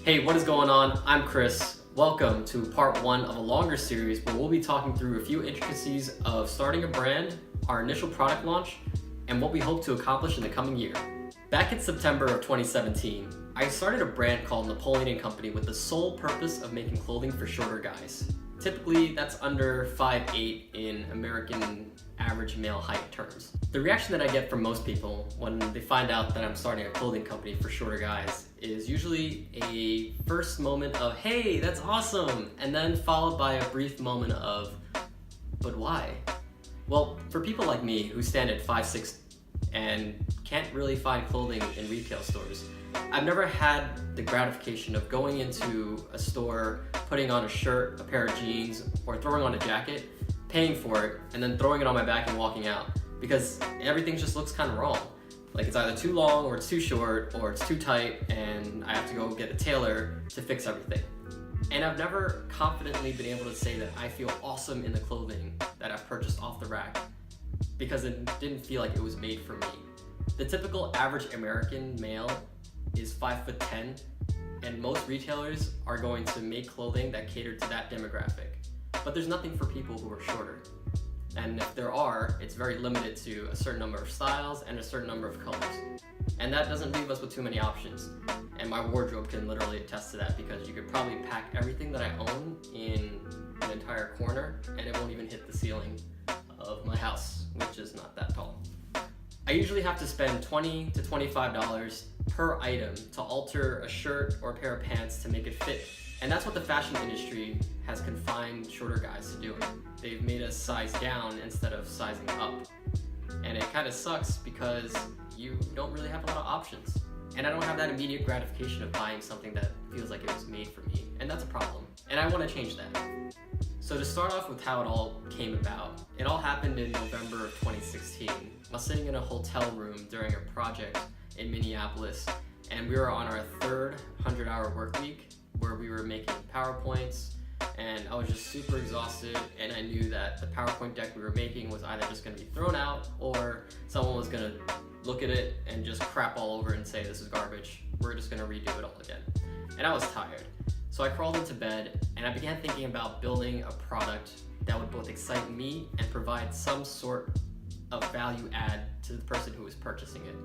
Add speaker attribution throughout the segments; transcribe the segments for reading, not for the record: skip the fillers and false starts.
Speaker 1: Hey, what is going on? I'm Chris. Welcome to part one of a longer series where we'll be talking through a few intricacies of starting a brand, our initial product launch, and what we hope to accomplish in the coming year. Back in September of 2017, I started a brand called Napoleon Co with the sole purpose of making clothing for shorter guys. Typically, that's under 5'8" in American average male height terms. The reaction that I get from most people when they find out that I'm starting a clothing company for shorter guys is usually a first moment of, hey, that's awesome, and then followed by a brief moment of, but why? Well, for people like me who stand at 5'6" and can't really find clothing in retail stores, I've never had the gratification of going into a store, putting on a shirt, a pair of jeans, or throwing on a jacket, paying for it, and then throwing it on my back and walking out, because everything just looks kind of wrong. Like it's either too long, or it's too short, or it's too tight, and I have to go get a tailor to fix everything. And I've never confidently been able to say that I feel awesome in the clothing that I've purchased off the rack, because it didn't feel like it was made for me. The typical average American male is 5'10", and most retailers are going to make clothing that cater to that demographic. But there's nothing for people who are shorter. And if there are, it's very limited to a certain number of styles and a certain number of colors. And that doesn't leave us with too many options. And my wardrobe can literally attest to that, because you could probably pack everything that I own in an entire corner and it won't even hit the ceiling of my house, which is not that tall. I usually have to spend $20 to $25 per item to alter a shirt or a pair of pants to make it fit. And that's what the fashion industry has confined shorter guys to doing. They've made us size down instead of sizing up. And it kind of sucks because you don't really have a lot of options. And I don't have that immediate gratification of buying something that feels like it was made for me. And that's a problem. And I want to change that. So to start off with how it all came about, it all happened in November of 2016. I was sitting in a hotel room during a project in Minneapolis, and we were on our third 100-hour work week, where we were making PowerPoints, and I was just super exhausted, and I knew that the PowerPoint deck we were making was either just going to be thrown out, or someone was going to look at it and just crap all over it and say, this is garbage, we're just going to redo it all again. And I was tired. So I crawled into bed, and I began thinking about building a product that would both excite me and provide some sort of value add to the person who was purchasing it.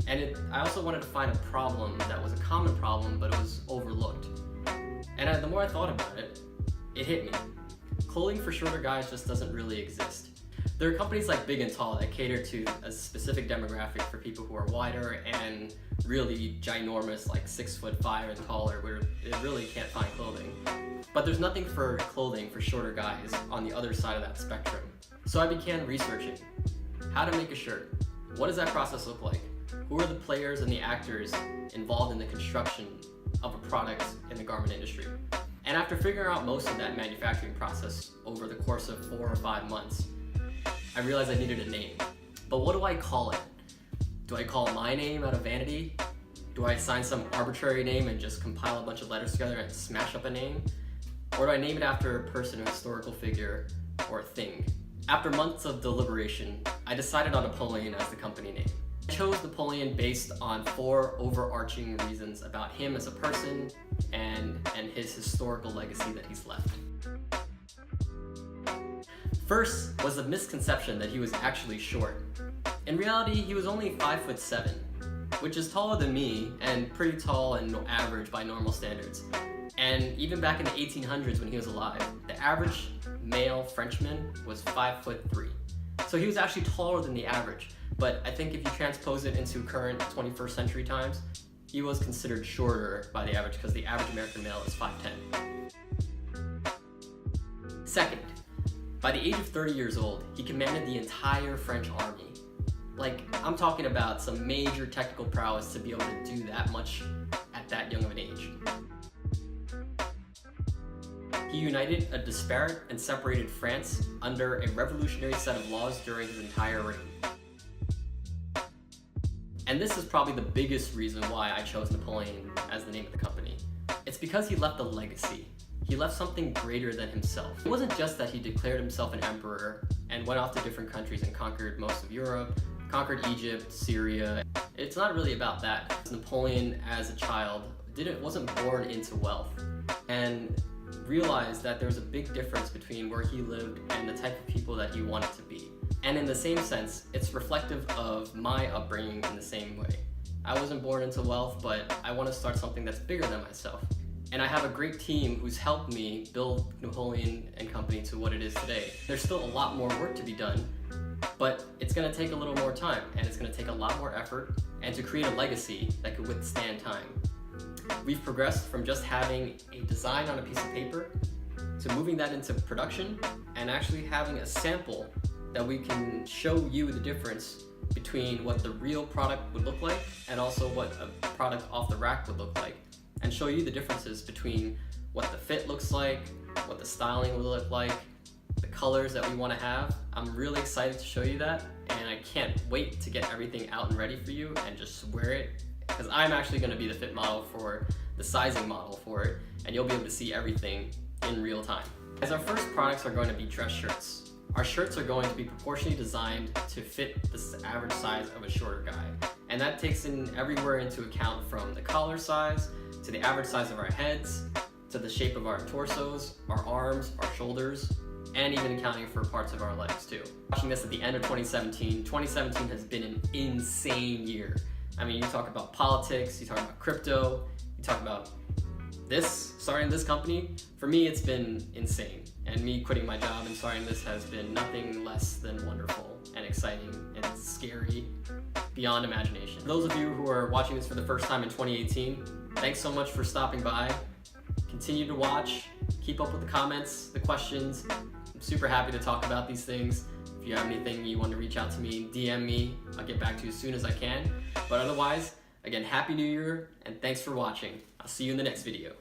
Speaker 1: And I also wanted to find a problem that was a common problem, but it was overlooked. And the more I thought about it, it hit me. Clothing for shorter guys just doesn't really exist. There are companies like Big and Tall that cater to a specific demographic for people who are wider and really ginormous, like 6'5" and taller, where they really can't find clothing. But there's nothing for clothing for shorter guys on the other side of that spectrum. So I began researching how to make a shirt. What does that process look like? Who are the players and the actors involved in the construction of a product in the garment industry? And after figuring out most of that manufacturing process over the course of 4 or 5 months, I realized I needed a name. But what do I call it? Do I call my name out of vanity? Do I assign some arbitrary name and just compile a bunch of letters together and smash up a name? Or do I name it after a person, a historical figure, or a thing? After months of deliberation, I decided on Napoleon as the company name. I chose Napoleon based on 4 overarching reasons about him as a person and his historical legacy that he's left. First was the misconception that he was actually short. In reality, he was only 5'7", which is taller than me and pretty tall and average by normal standards. And even back in the 1800s when he was alive, the average male Frenchman was 5'3". So he was actually taller than the average. But I think if you transpose it into current 21st century times, he was considered shorter by the average, because the average American male is 5'10". Second, by the age of 30 years old, he commanded the entire French army. Like, I'm talking about some major technical prowess to be able to do that much at that young of an age. He united a disparate and separated France under a revolutionary set of laws during his entire reign. And this is probably the biggest reason why I chose Napoleon as the name of the company. It's because he left a legacy. He left something greater than himself. It wasn't just that he declared himself an emperor and went off to different countries and conquered most of Europe, conquered Egypt, Syria. It's not really about that. Napoleon, as a child, wasn't born into wealth, and realized that there was a big difference between where he lived and the type of people that he wanted to be. And in the same sense, it's reflective of my upbringing in the same way. I wasn't born into wealth, but I want to start something that's bigger than myself. And I have a great team who's helped me build Napoleon Co to what it is today. There's still a lot more work to be done, but it's going to take a little more time, and it's going to take a lot more effort, and to create a legacy that could withstand time. We've progressed from just having a design on a piece of paper to moving that into production and actually having a sample that we can show you the difference between what the real product would look like and also what a product off the rack would look like, and show you the differences between what the fit looks like, what the styling will look like, the colors that we want to have. I'm really excited to show you that, and I can't wait to get everything out and ready for you and just wear it, because I'm actually going to be the fit model for the sizing model for it, and you'll be able to see everything in real time. As our first products are going to be dress shirts. Our shirts are going to be proportionally designed to fit the average size of a shorter guy. And that takes everywhere into account from the collar size, to the average size of our heads, to the shape of our torsos, our arms, our shoulders, and even accounting for parts of our legs too. Watching this at the end of 2017 has been an insane year. I mean, you talk about politics, you talk about crypto, you talk about starting this company. For me, it's been insane. And me quitting my job and starting this has been nothing less than wonderful and exciting and scary beyond imagination. For those of you who are watching this for the first time in 2018, thanks so much for stopping by. Continue to watch, keep up with the comments, the questions. I'm super happy to talk about these things. If you have anything you want to reach out to me, DM me. I'll get back to you as soon as I can. But otherwise, again, Happy New Year, and thanks for watching. I'll see you in the next video.